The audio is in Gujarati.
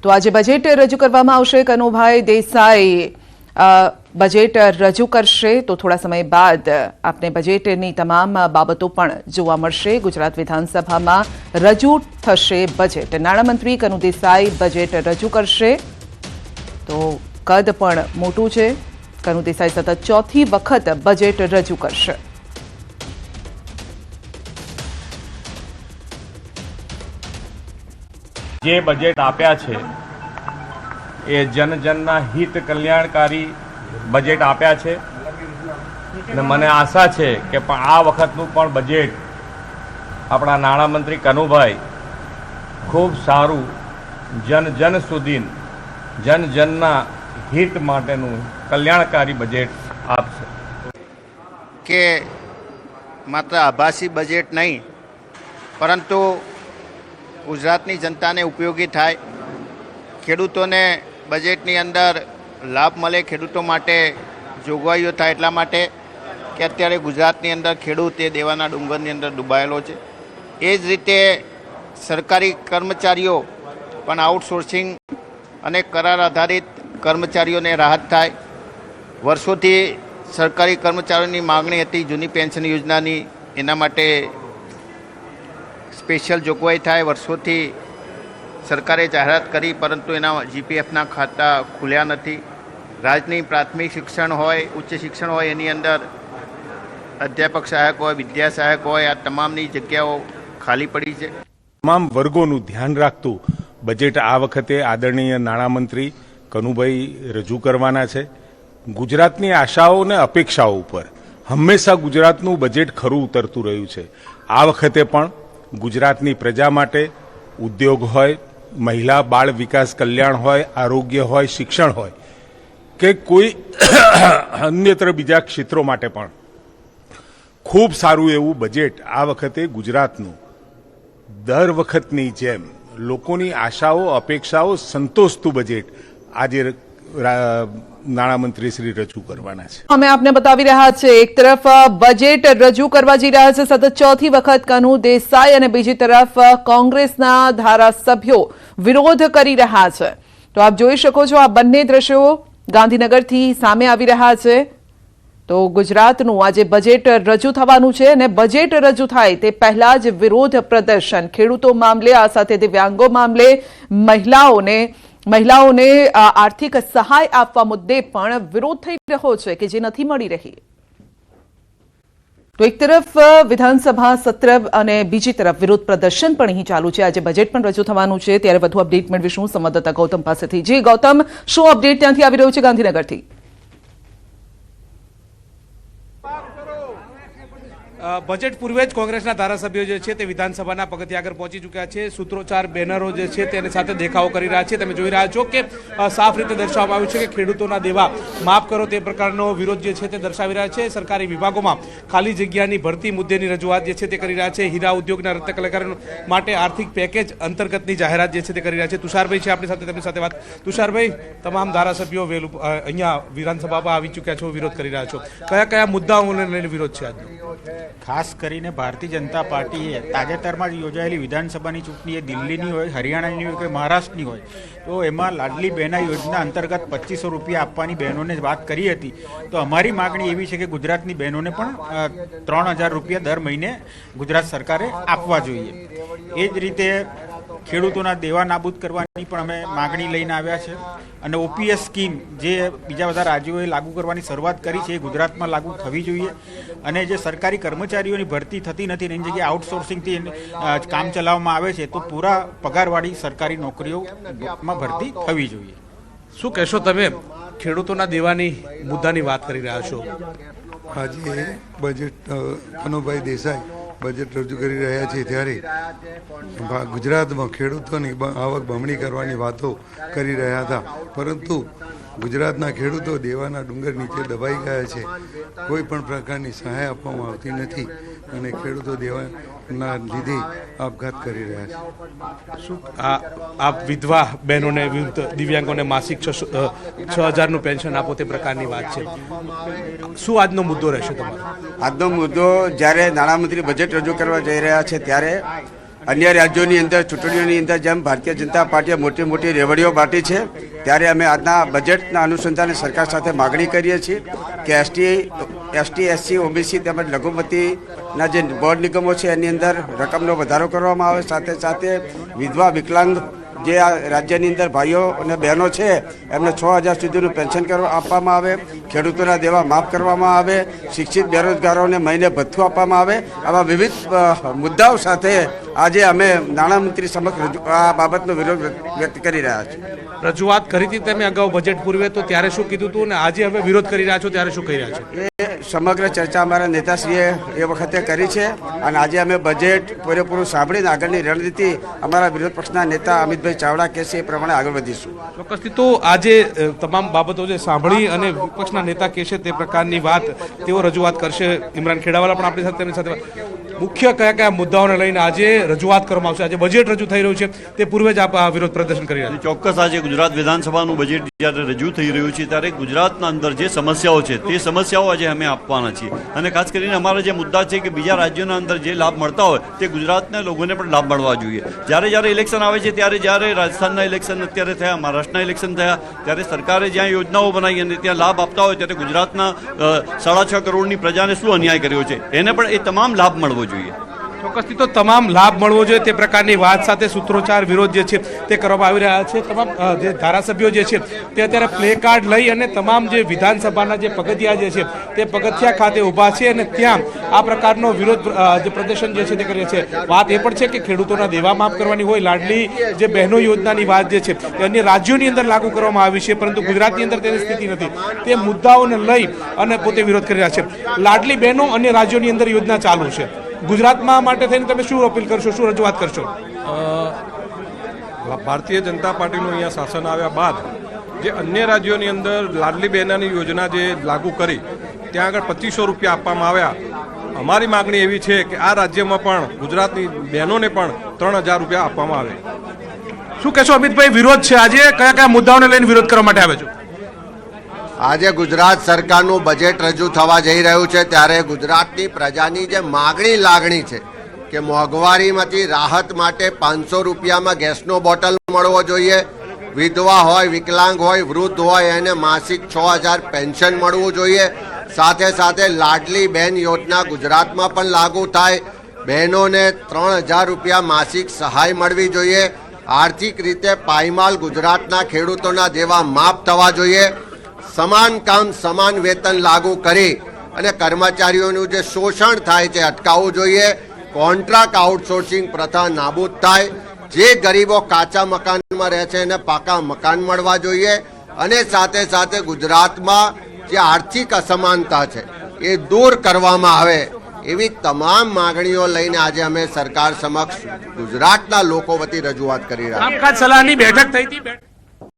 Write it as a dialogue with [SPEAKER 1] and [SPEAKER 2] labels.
[SPEAKER 1] તો આજે બજેટ રજૂ કરવામાં આવશે। કનુભાઈ દેસાઈ બજેટ રજૂ કરશે તો થોડા સમય બાદ આપને બજેટની તમામ બાબતો પણ જોવા મળશે। ગુજરાત વિધાનસભામાં રજૂ થશે બજેટ। નાણામંત્રી કનુ દેસાઈ બજેટ રજૂ કરશે તો કદ પણ મોટું છે। કનુ દેસાઈ સતત ચોથી વખત બજેટ રજૂ કરશે।
[SPEAKER 2] જે બજેટ આપ્યા છે એ જનજનના હિત કલ્યાણકારી બજેટ આપ્યા છે અને મને આશા છે કે આ વખતનું પણ બજેટ આપણા નાણામંત્રી કનુભાઈ ખૂબ સારું જન સુધી જનના હિત માટેનું કલ્યાણકારી બજેટ આપશે।
[SPEAKER 3] કે માત્ર આભાસી બજેટ નહીં પરંતુ ગુજરાતની જનતાને ઉપયોગી થાય, ખેડૂતોને બજેટની અંદર લાભ મળે, ખેડૂતો માટે જોગવાઈઓ થાય એટલા માટે કે અત્યારે ગુજરાતની અંદર ખેડૂત એ દેવાના ડુંગરની અંદર ડૂબાયેલો છે। એ જ રીતે સરકારી કર્મચારીઓ પણ આઉટસોર્સિંગ અને કરાર આધારિત કર્મચારીઓને રાહત થાય। વર્ષોથી સરકારી કર્મચારીઓની માગણી હતી જૂની પેન્શન યોજનાની, એના માટે સ્પેશિયલ જોગવાઈ થાય। વર્ષોથી સરકારે જાહેરાત કરી પરંતુ એના જીપીએફના ખાતા ખુલ્યા નથી। રાજ્યની પ્રાથમિક શિક્ષણ હોય, ઉચ્ચ શિક્ષણ હોય, એની અંદર અધ્યાપક સહાયક હોય, વિદ્યા સહાયક હોય, આ તમામની જગ્યાઓ ખાલી પડી છે।
[SPEAKER 4] તમામ વર્ગોનું ધ્યાન રાખતું બજેટ આ વખતે આદરણીય નાણામંત્રી કનુભાઈ રજૂ કરવાના છે। ગુજરાતની આશાઓ અને અપેક્ષાઓ ઉપર હંમેશા ગુજરાતનું બજેટ ખરું ઉતરતું રહ્યું છે। આ વખતે પણ ગુજરાતની પ્રજા માટે ઉદ્યોગ હોય, મહિલા બાળ વિકાસ કલ્યાણ હોય, આરોગ્ય હોય, શિક્ષણ હોય કે કોઈ અન્યત્ર બીજા ક્ષેત્રો માટે પણ ખૂબ સારું એવું બજેટ આ વખતે ગુજરાતનું દર વખતની જેમ લોકોની આશાઓ અપેક્ષાઓ સંતોષતું બજેટ આજે નાણામંત્રી શ્રી રજૂ કરવાના છે।
[SPEAKER 1] અમે આપને બતાવી રહ્યા છે એક તરફ બજેટ રજૂ કરવા જઈ રહ્યા છે સતત ચોથી વખત કનુ દેસાઈ અને બીજી તરફ કોંગ્રેસના ધારાસભ્યો વિરોધ કરી રહ્યા છે। તો આપ જોઈ શકો છો આ બંને દ્રશ્યો ગાંધીનગરથી સામે આવી રહ્યા છે। તો ગુજરાતનું આજે બજેટ રજૂ થવાનું છે અને બજેટ રજૂ થાય તે પહેલા જ વિરોધ પ્રદર્શન ખેડૂતો મામલે, આ સાથે દિવ્યાંગો મામલે, મહિલાઓને આર્થિક સહાય આપવા મુદ્દે પણ વિરોધ થઈ રહ્યો છે કે જે નથી મળી રહી। તો એક તરફ વિધાનસભા સત્ર અને બીજી તરફ વિરોધ પ્રદર્શન પણ અહીં ચાલુ છે। આજે બજેટ પણ રજૂ થવાનું છે ત્યારે વધુ અપડેટ મેળવીશું સંવાદદાતા ગૌતમ પાસેથી। જી ગૌતમ, શું અપડેટ ત્યાંથી આવી રહ્યું છે ગાંધીનગરથી?
[SPEAKER 5] બજેટ પૂર્વે જ કોંગ્રેસના ધારાસભ્યો જે છે તે વિધાનસભાના પગથિયા આગળ પહોંચી ચૂક્યા છે। સૂત્રોચ્ચાર બેનરો જે છે તેની સાથે દેખાવો કરી રહ્યા છે। તમે જોઈ રહ્યા છો કે સાફ રીતે દર્શાવવામાં આવ્યું છે કે ખેડૂતોના દેવા માફ કરો તે પ્રકારનો વિરોધ જે છે તે દર્શાવી રહ્યા છે। સરકારી વિભાગોમાં ખાલી જગ્યાની ભરતી મુદ્દેની રજૂઆત જે છે તે કરી રહ્યા છે। હીરા ઉદ્યોગના રત્ન કલાકારો માટે આર્થિક પેકેજ અંતર્ગતની જાહેરાત જે છે તે કરી રહ્યા છે। તુષારભાઈ છે આપણી સાથે, તેમની સાથે વાત। તુષારભાઈ, તમામ ધારાસભ્યો અહીંયા વિધાનસભામાં આવી ચૂક્યા છો, વિરોધ કરી રહ્યા છો, કયા કયા મુદ્દાઓને લઈને વિરોધ છે આજનો?
[SPEAKER 6] ખાસ કરીને ભારતીય જનતા પાર્ટીએ તાજેતરમાં જ યોજાયેલી વિધાનસભાની ચૂંટણી એ દિલ્હીની હોય, હરિયાણાની હોય કે મહારાષ્ટ્રની હોય તો એમાં લાડલી બહેના યોજના અંતર્ગત 2500 રૂપિયા આપવાની બહેનોને વાત કરી હતી। તો અમારી માગણી એવી છે કે ગુજરાતની બહેનોને પણ 3000 રૂપિયા દર મહિને ગુજરાત સરકારે આપવા જોઈએ। એ જ રીતે ખેડૂતોના દેવા નાબૂદ કરવાની પણ અમે માગણી લઈને આવ્યા છે અને ઓપીએસ સ્કીમ જે બીજા બધા રાજ્યોએ લાગુ કરવાની શરૂઆત કરી છે એ ગુજરાતમાં લાગુ થવી જોઈએ। અને જે સરકારી કર્મચારીઓની ભરતી થતી નથી એની જગ્યાએ આઉટસોર્સિંગથી કામ ચલાવવામાં આવે છે તો પૂરા પગારવાળી સરકારી નોકરીઓમાં ભરતી થવી જોઈએ।
[SPEAKER 5] શું કહેશો તમે? ખેડૂતોના દેવાની મુદ્દાની વાત કરી રહ્યા છો।
[SPEAKER 7] આજે બજેટ કનુભાઈ દેસાઈ બજેટ રજૂ કરી રહ્યા છે ત્યારે ગુજરાતમાં ખેડૂતોની આવક બમણી કરવાની વાતો કરી રહ્યા હતા પરંતુ ગુજરાતના ખેડૂતો દેવાના ડુંગર નીચે દબાઈ ગયા છે। કોઈ પણ પ્રકારની સહાય આપવામાં આવતી નથી અને ખેડૂતો દેવાના લીધે આપઘાત કરી રહ્યા છે।
[SPEAKER 5] શું આ વિધવા બહેનોને, દિવ્યાંગોને માસિક 6000નું પેન્શન આપો તે પ્રકારની વાત છે। શું આજનો મુદ્દો રહેશે તમારો?
[SPEAKER 8] આજનો મુદ્દો જ્યારે નાણામંત્રી બજેટ રજૂ કરવા જઈ રહ્યા છે ત્યારે અન્ય રાજ્યોની અંદર ચૂંટણીઓની અંદર જેમ ભારતીય જનતા પાર્ટીએ મોટી મોટી રેવડીઓ બાંટી છે, ત્યારે અમે આજના બજેટના અનુસંધાને સરકાર સાથે માગણી કરીએ છીએ કે એસટી એસસી ઓબીસી તેમજ લઘુમતીના જે બોર્ડ નિગમો છે એની અંદર રકમનો વધારો કરવામાં આવે, સાથે સાથે વિધવા વિકલાંગ જે આ રાજ્યની અંદર ભાઈઓ અને બહેનો છે એમને 6,000 સુધીનું પેન્શન આપવામાં આવે, ખેડૂતોના દેવા માફ કરવામાં આવે, શિક્ષિત બેરોજગારોને મહિને ભથ્થું આપવામાં આવે. આવા વિવિધ મુદ્દાઓ સાથે આજે અમે નાણામંત્રી સમક્ષ આ બાબતનો વિરોધ વ્યક્ત કરી રહ્યા છીએ.
[SPEAKER 5] રજૂઆત કરી હતી તમે અગાઉ બજેટ પૂર્વે, તો ત્યારે શું કીધું હતું, અને આજે હવે વિરોધ કરી રહ્યા છો ત્યારે શું કહી રહ્યા છો?
[SPEAKER 8] એ સમગ્ર ચર્ચા અમારા નેતાશ્રીએ એ વખતે કરી છે, અને આજે અમે બજેટ પૂરેપૂરું સાંભળીને આગળની રણનીતિ અમારા વિરોધ પક્ષના નેતા અમિતભાઈ ચાવડા કહેશે એ પ્રમાણે આગળ વધીશું.
[SPEAKER 5] ચોક્કસથી તો આજે તમામ બાબતો જે સાંભળી અને વિપક્ષના નેતા કહેશે તે પ્રકારની વાત તેઓ રજૂઆત કરશે. ઇમરાન ખેડાવાલા પણ આપણી સાથે તેમની સાથે મુખ્ય કયા કયા મુદ્દાઓને લઈને આજે રજૂઆત કરવામાં આવશે? આજે બજેટ રજૂ થઈ રહ્યું છે તે પૂર્વે જ આપ આ વિરોધ પ્રદર્શન કરી રહ્યા છો.
[SPEAKER 9] ચોક્કસ આજે ગુજરાત વિધાનસભાનું બજેટ જ્યારે રજૂ થઈ રહ્યું છે ત્યારે ગુજરાતના અંદર જે સમસ્યાઓ છે તે સમસ્યાઓ આજે અમે આપવાના છીએ, અને ખાસ કરીને અમારા જે મુદ્દા છે કે બીજા રાજ્યોના અંદર જે લાભ મળતા હોય તે ગુજરાતના લોકોને પણ લાભ મળવા જોઈએ. જ્યારે ઇલેક્શન આવે છે ત્યારે જ્યારે રાજસ્થાનના ઇલેક્શન અત્યારે થયા, મહારાષ્ટ્રના ઇલેક્શન થયા, ત્યારે સરકારે જ્યાં યોજનાઓ બનાવી અને ત્યાં લાભ આપતા હોય ત્યારે ગુજરાતના 6.5 કરોડની પ્રજાને શું અન્યાય કર્યો છે એને પણ એ તમામ લાભ મળવો જોઈએ.
[SPEAKER 5] ચોક્કસથી તો તમામ લાભ મળવો જોઈએ તે પ્રકારની વાત સાથે સૂત્રોચ્ચાર વિરોધ જે છે તે કરવામાં આવી રહ્યા છે. તમામ જે ધારાસભ્યો જે છે તે અત્યારે પ્લે કાર્ડ લઈ અને તમામ જે વિધાનસભાના જે પગથિયા જે છે તે પગથિયા ખાતે ઊભા છે અને ત્યાં આ પ્રકારનો વિરોધ જે પ્રદર્શન જે છે તે કરે છે. વાત એ પણ છે કે ખેડૂતોના દેવા માફ કરવાની હોય, લાડલી જે બહેનો યોજનાની વાત જે છે તે અન્ય રાજ્યોની અંદર લાગુ કરવામાં આવી છે, પરંતુ ગુજરાતની અંદર તેની સ્થિતિ નથી. તે મુદ્દાઓને લઈ અને પોતે વિરોધ કરી રહ્યા છે. લાડલી બહેનો અન્ય રાજ્યોની અંદર યોજના ચાલુ છે, ગુજરાતમાં માટે થઈને તમે શું અપીલ કરશો, શું રજૂઆત કરશો?
[SPEAKER 10] ભારતીય જનતા પાર્ટીનું અહીંયા શાસન આવ્યા બાદ જે અન્ય રાજ્યોની અંદર લાડલી બહેનાની યોજના જે લાગુ કરી ત્યાં આગળ 2500 રૂપિયા આપવામાં આવ્યા. અમારી માગણી એવી છે કે આ રાજ્યમાં પણ ગુજરાતની બહેનોને પણ 3000 રૂપિયા આપવામાં આવે.
[SPEAKER 5] શું કહેશો અમિતભાઈ, વિરોધ છે આજે, કયા કયા મુદ્દાઓને લઈને વિરોધ કરવા માટે આવે છે?
[SPEAKER 11] આજે ગુજરાત સરકારનું બજેટ રજૂ થવા જઈ રહ્યું છે ત્યારે ગુજરાતની પ્રજાની જે માગણી લાગણી છે કે મોંઘવારીમાંથી રાહત માટે 500 રૂપિયામાં ગેસનો બોટલ મળવો જોઈએ, વિધવા હોય, વિકલાંગ હોય, વૃદ્ધ હોય એને માસિક 6000 પેન્શન મળવું જોઈએ, સાથે સાથે લાડલી બહેન યોજના ગુજરાતમાં પણ લાગુ થાય, બહેનોને 3000 રૂપિયા માસિક સહાય મળવી જોઈએ, આર્થિક રીતે પાયમાલ ગુજરાતના ખેડૂતોના દેવા માફ થવા જોઈએ, સમાન કામ સમાન વેતન લાગુ કરી અને કર્મચારીઓનું જે શોષણ થાય છે અટકાવવું જોઈએ, કોન્ટ્રાક્ટ આઉટસોર્સિંગ પ્રથા નાબૂદ થાય, જે ગરીબો કાચા મકાનમાં રહે છે એને પાકા મકાન મળવા જોઈએ, અને સાથે સાથે ગુજરાતમાં જે આર્થિક અસમાનતા છે એ દૂર કરવામાં આવે એવી તમામ માગણીઓ લઈને આજે અમે સરકાર સમક્ષ ગુજરાતના લોકો વતી રજૂઆત કરી રહ્યા છીએ.
[SPEAKER 5] સલાહની બેઠક થઈ હતી.